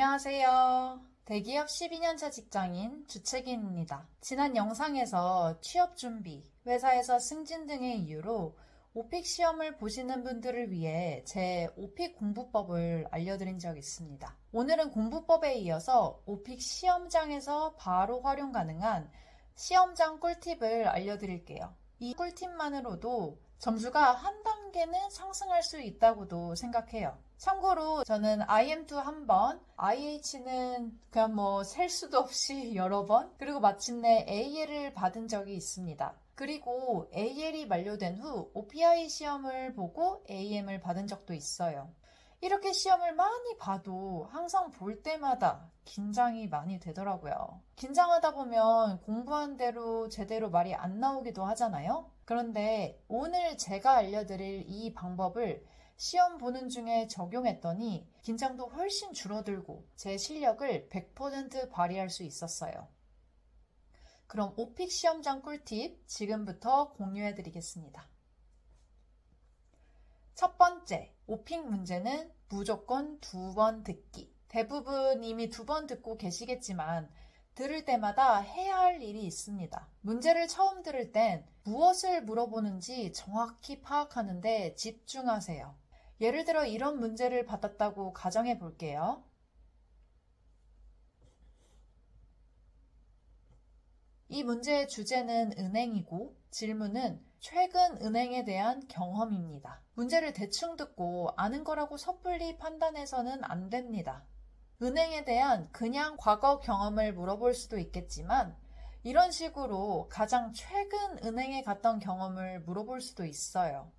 안녕하세요. 대기업 12년차 직장인 주채기입니다. 지난 영상에서 취업 준비, 회사에서 승진 등의 이유로 오픽 시험을 보시는 분들을 위해 제 오픽 공부법을 알려드린 적이 있습니다. 오늘은 공부법에 이어서 오픽 시험장에서 바로 활용 가능한 시험장 꿀팁을 알려드릴게요. 이 꿀팁만으로도 점수가 한 단계는 상승할 수 있다고도 생각해요. 참고로 저는 IM2 한 번, IH는 그냥 셀 수도 없이 여러 번, 그리고 마침내 AL을 받은 적이 있습니다. 그리고 AL이 만료된 후 OPI 시험을 보고 AM을 받은 적도 있어요. 이렇게 시험을 많이 봐도 항상 볼 때마다 긴장이 많이 되더라고요. 긴장하다 보면 공부한 대로 제대로 말이 안 나오기도 하잖아요. 그런데 오늘 제가 알려드릴 이 방법을 시험 보는 중에 적용했더니 긴장도 훨씬 줄어들고 제 실력을 100% 발휘할 수 있었어요. 그럼 오픽 시험장 꿀팁 지금부터 공유해 드리겠습니다. 첫 번째, 오픽 문제는 무조건 2번 듣기. 대부분 이미 2번 듣고 계시겠지만 들을 때마다 해야 할 일이 있습니다. 문제를 처음 들을 땐 무엇을 물어보는지 정확히 파악하는데 집중하세요. 예를 들어 이런 문제를 받았다고 가정해 볼게요. 이 문제의 주제는 은행이고 질문은 최근 은행에 대한 경험입니다. 문제를 대충 듣고 아는 거라고 섣불리 판단해서는 안 됩니다. 은행에 대한 그냥 과거 경험을 물어볼 수도 있겠지만 이런 식으로 가장 최근 은행에 갔던 경험을 물어볼 수도 있어요.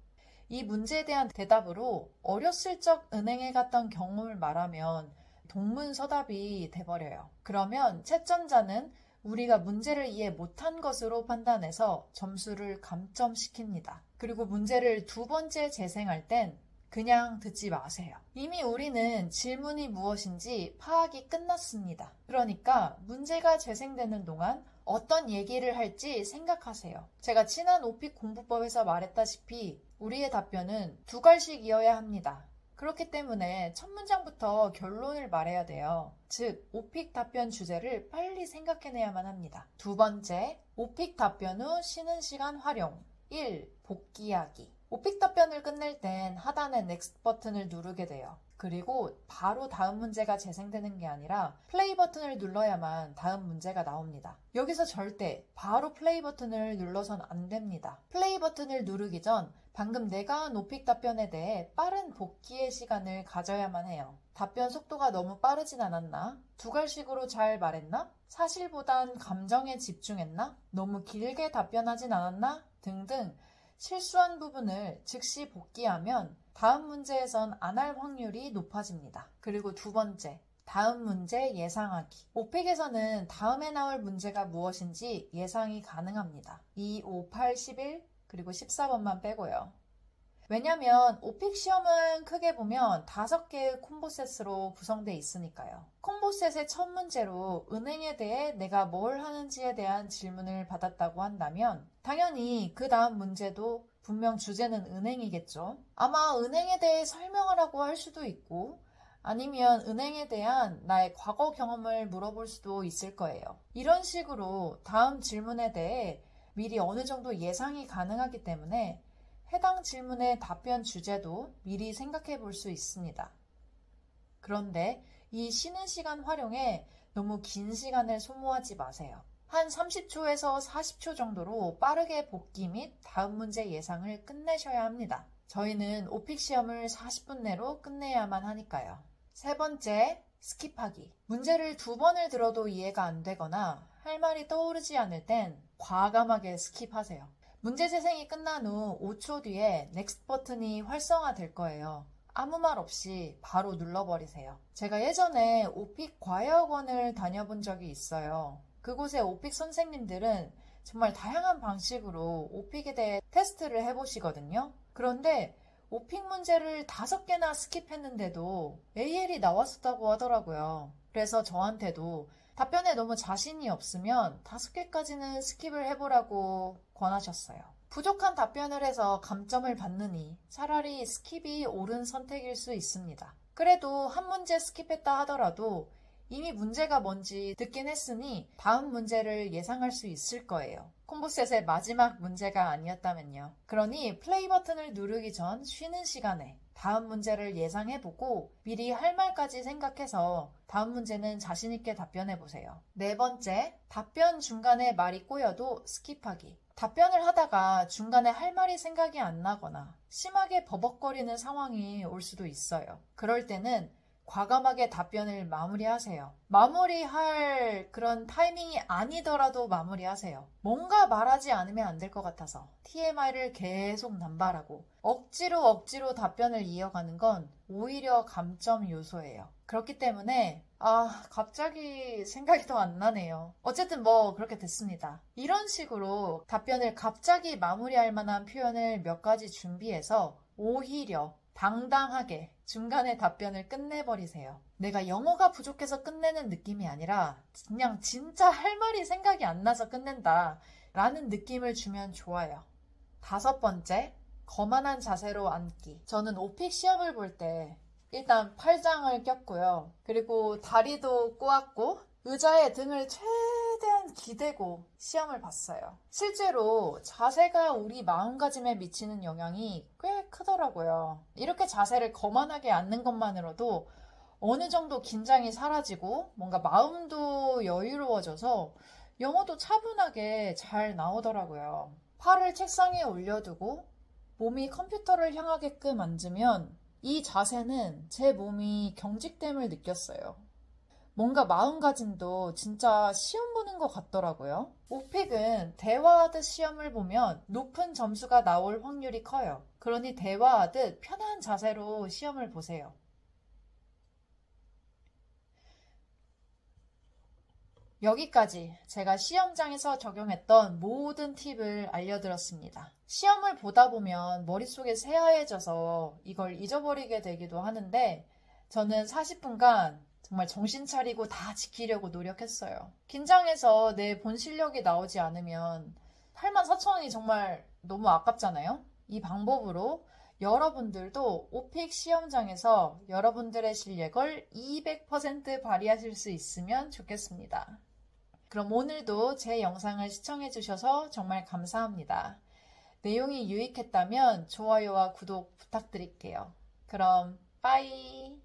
이 문제에 대한 대답으로 어렸을 적 은행에 갔던 경험을 말하면 동문서답이 돼버려요. 그러면 채점자는 우리가 문제를 이해 못한 것으로 판단해서 점수를 감점시킵니다. 그리고 문제를 2번째 재생할 땐 그냥 듣지 마세요. 이미 우리는 질문이 무엇인지 파악이 끝났습니다. 그러니까 문제가 재생되는 동안 어떤 얘기를 할지 생각하세요. 제가 지난 오픽 공부법에서 말했다시피 우리의 답변은 2갈씩이어야 합니다. 그렇기 때문에 첫 문장부터 결론을 말해야 돼요. 즉, 오픽 답변 주제를 빨리 생각해내야만 합니다. 두 번째, 오픽 답변 후 쉬는 시간 활용. 1. 복기하기. 오픽 답변을 끝낼 땐 하단의 넥스트 버튼을 누르게 돼요. 그리고 바로 다음 문제가 재생되는 게 아니라 플레이 버튼을 눌러야만 다음 문제가 나옵니다. 여기서 절대 바로 플레이 버튼을 눌러선 안 됩니다. 플레이 버튼을 누르기 전 방금 내가 한 오픽 답변에 대해 빠른 복기의 시간을 가져야만 해요. 답변 속도가 너무 빠르진 않았나? 2갈씩으로 잘 말했나? 사실보단 감정에 집중했나? 너무 길게 답변하진 않았나? 등등 실수한 부분을 즉시 복기하면 다음 문제에선 안 할 확률이 높아집니다. 그리고 두 번째, 다음 문제 예상하기. 오픽에서는 다음에 나올 문제가 무엇인지 예상이 가능합니다. 2, 5, 8, 11, 그리고 14번만 빼고요. 왜냐면 오픽 시험은 크게 보면 5개의 콤보셋으로 구성되어 있으니까요. 콤보셋의 첫 문제로 은행에 대해 내가 뭘 하는지에 대한 질문을 받았다고 한다면 당연히 그 다음 문제도 분명 주제는 은행이겠죠. 아마 은행에 대해 설명하라고 할 수도 있고 아니면 은행에 대한 나의 과거 경험을 물어볼 수도 있을 거예요. 이런 식으로 다음 질문에 대해 미리 어느 정도 예상이 가능하기 때문에 해당 질문의 답변 주제도 미리 생각해 볼 수 있습니다. 그런데 이 쉬는 시간 활용에 너무 긴 시간을 소모하지 마세요. 한 30초에서 40초 정도로 빠르게 복기 및 다음 문제 예상을 끝내셔야 합니다. 저희는 오픽 시험을 40분 내로 끝내야만 하니까요. 세 번째, 스킵하기. 문제를 2번을 들어도 이해가 안 되거나 할 말이 떠오르지 않을 땐 과감하게 스킵하세요. 문제 재생이 끝난 후 5초 뒤에 넥스트 버튼이 활성화될 거예요. 아무 말 없이 바로 눌러버리세요. 제가 예전에 오픽 과외학원을 다녀본 적이 있어요. 그곳의 오픽 선생님들은 정말 다양한 방식으로 오픽에 대해 테스트를 해보시거든요. 그런데 오픽 문제를 5개나 스킵했는데도 AL이 나왔었다고 하더라고요. 그래서 저한테도 답변에 너무 자신이 없으면 5개까지는 스킵을 해보라고 권하셨어요. 부족한 답변을 해서 감점을 받느니 차라리 스킵이 옳은 선택일 수 있습니다. 그래도 한 문제 스킵했다 하더라도 이미 문제가 뭔지 듣긴 했으니 다음 문제를 예상할 수 있을 거예요. 콤보셋의 마지막 문제가 아니었다면요. 그러니 플레이 버튼을 누르기 전 쉬는 시간에 다음 문제를 예상해보고 미리 할 말까지 생각해서 다음 문제는 자신있게 답변해보세요. 네 번째, 답변 중간에 말이 꼬여도 스킵하기. 답변을 하다가 중간에 할 말이 생각이 안 나거나 심하게 버벅거리는 상황이 올 수도 있어요. 그럴 때는 과감하게 답변을 마무리하세요. 마무리할 그런 타이밍이 아니더라도 마무리하세요. 뭔가 말하지 않으면 안 될 것 같아서 TMI를 계속 남발하고 억지로 답변을 이어가는 건 오히려 감점 요소예요. 그렇기 때문에 갑자기 생각이 더 안 나네요. 어쨌든 그렇게 됐습니다. 이런 식으로 답변을 갑자기 마무리할 만한 표현을 몇 가지 준비해서 오히려 당당하게 중간에 답변을 끝내버리세요. 내가 영어가 부족해서 끝내는 느낌이 아니라 그냥 진짜 할 말이 생각이 안 나서 끝낸다 라는 느낌을 주면 좋아요. 다섯 번째, 거만한 자세로 앉기. 저는 오픽 시험을 볼 때 일단 팔짱을 꼈고요. 그리고 다리도 꼬았고 의자에 등을 최대한 기대고 시험을 봤어요. 실제로 자세가 우리 마음가짐에 미치는 영향이 꽤 크더라고요. 이렇게 자세를 거만하게 앉는 것만으로도 어느 정도 긴장이 사라지고 뭔가 마음도 여유로워져서 영어도 차분하게 잘 나오더라고요. 팔을 책상에 올려두고 몸이 컴퓨터를 향하게끔 앉으면 이 자세는 제 몸이 경직됨을 느꼈어요. 뭔가 마음가짐도 진짜 시험 보는 것 같더라고요. 오픽은 대화하듯 시험을 보면 높은 점수가 나올 확률이 커요. 그러니 대화하듯 편한 자세로 시험을 보세요. 여기까지 제가 시험장에서 적용했던 모든 팁을 알려드렸습니다. 시험을 보다 보면 머릿속이 새하얘져서 이걸 잊어버리게 되기도 하는데 저는 40분간 정말 정신 차리고 다 지키려고 노력했어요. 긴장해서 내 본 실력이 나오지 않으면 84,000원이 정말 너무 아깝잖아요. 이 방법으로 여러분들도 오픽 시험장에서 여러분들의 실력을 200% 발휘하실 수 있으면 좋겠습니다. 그럼 오늘도 제 영상을 시청해주셔서 정말 감사합니다. 내용이 유익했다면 좋아요와 구독 부탁드릴게요. 그럼 빠이!